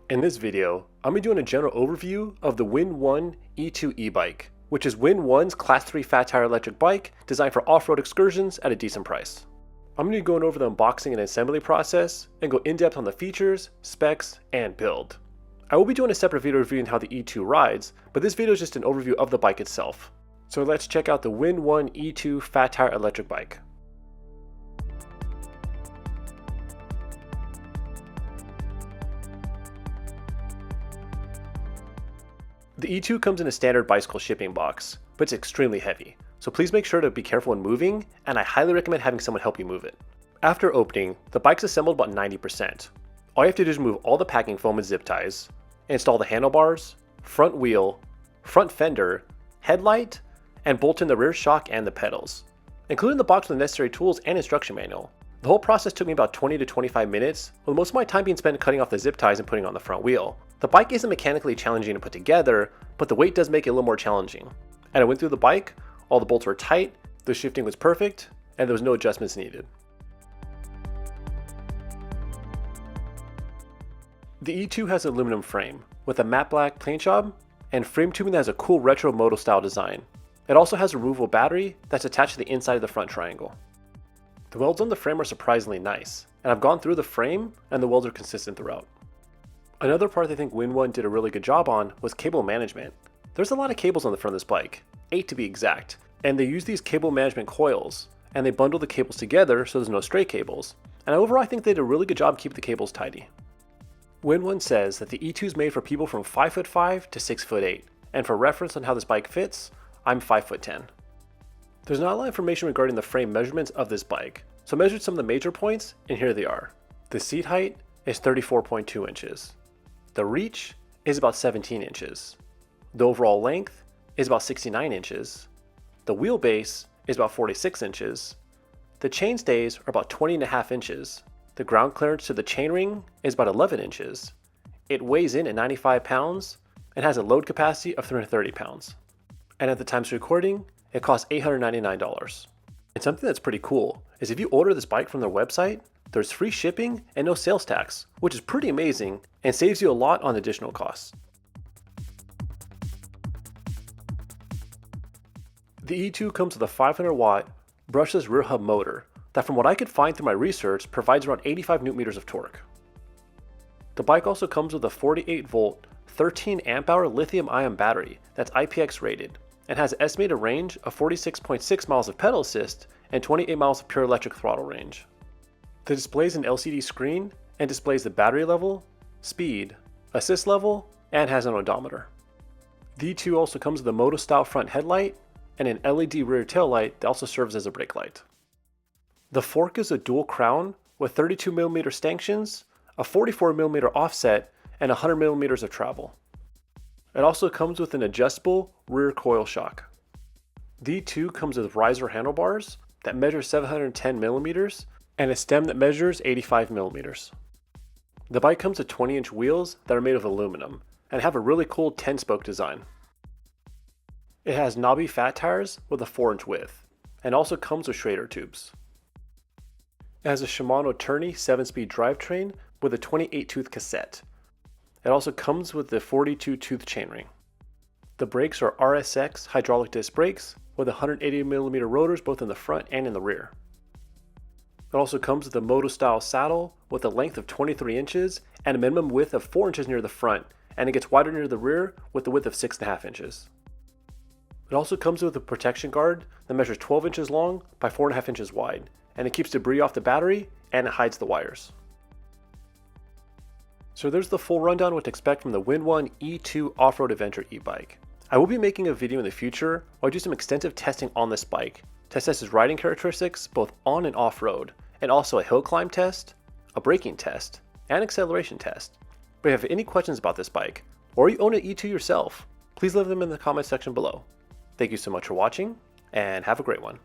In this video, I'm going to be doing a general overview of the Windone E2 e-bike, which is Windone's Class 3 fat tire electric bike designed for off-road excursions at a decent price. I'm going to be going over the unboxing and assembly process and go in-depth on the features, specs, and build. I will be doing a separate video reviewing how the E2 rides, but this video is just an overview of the bike itself. So let's check out the Windone E2 fat tire electric bike. The E2 comes in a standard bicycle shipping box, but it's extremely heavy, so please make sure to be careful when moving, and I highly recommend having someone help you move it. After opening, the bike's assembled about 90%. All you have to do is remove all the packing foam and zip ties, install the handlebars, front wheel, front fender, headlight, and bolt in the rear shock and the pedals, including the box with the necessary tools and instruction manual. The whole process took me about 20 to 25 minutes, with most of my time being spent cutting off the zip ties and putting on the front wheel. The bike isn't mechanically challenging to put together, but the weight does make it a little more challenging. And I went through the bike, all the bolts were tight, the shifting was perfect, and there was no adjustments needed. The E2 has an aluminum frame, with a matte black paint job, and frame tubing that has a cool retro Moto-Style design. It also has a removable battery that's attached to the inside of the front triangle. The welds on the frame are surprisingly nice, and I've gone through the frame, and the welds are consistent throughout. Another part I think Windone did a really good job on was cable management. There's a lot of cables on the front of this bike, 8 to be exact, and they use these cable management coils, and they bundle the cables together so there's no stray cables. And overall I think they did a really good job keeping the cables tidy. Windone says that the E2 is made for people from 5'5" to 6'8", and for reference on how this bike fits, I'm 5'10". There's not a lot of information regarding the frame measurements of this bike, so I measured some of the major points, and here they are. The seat height is 34.2 inches. The reach is about 17 inches. The overall length is about 69 inches. The wheelbase is about 46 inches. The chainstays are about 20.5 inches. The ground clearance to the chainring is about 11 inches. It weighs in at 95 pounds and has a load capacity of 330 pounds. And at the time of recording, it costs $899. And something that's pretty cool is if you order this bike from their website, there's free shipping and no sales tax, which is pretty amazing and saves you a lot on additional costs. The E2 comes with a 500 watt brushless rear hub motor that, from what I could find through my research, provides around 85 Nm of torque. The bike also comes with a 48 volt, 13 amp hour lithium ion battery that's IPX rated and has an estimated range of 46.6 miles of pedal assist and 28 miles of pure electric throttle range. The display is an LCD screen and displays the battery level, speed, assist level, and has an odometer. The E2 also comes with a Moto-Style front headlight and an LED rear tail light that also serves as a brake light. The fork is a dual crown with 32mm stanchions, a 44mm offset, and 100mm of travel. It also comes with an adjustable rear coil shock. The E2 comes with riser handlebars that measure 710mm and a stem that measures 85mm. The bike comes with 20-inch wheels that are made of aluminum and have a really cool 10-spoke design. It has knobby fat tires with a 4-inch width and also comes with Schrader tubes. It has a Shimano Tourney 7-speed drivetrain with a 28-tooth cassette. It also comes with the 42-tooth chainring. The brakes are RSX hydraulic disc brakes with 180mm rotors both in the front and in the rear. It also comes with a Moto-Style saddle with a length of 23 inches and a minimum width of 4 inches near the front, and it gets wider near the rear with a width of 6.5 inches. It also comes with a protection guard that measures 12 inches long by 4.5 inches wide, and it keeps debris off the battery and it hides the wires. So there's the full rundown of what to expect from the Windone E2 off-road adventure e-bike. I will be making a video in the future where I do some extensive testing on this bike to assess its riding characteristics both on and off-road, and also a hill climb test, a braking test, and acceleration test. But if you have any questions about this bike, or you own an E2 yourself, please leave them in the comment section below. Thank you so much for watching, and have a great one.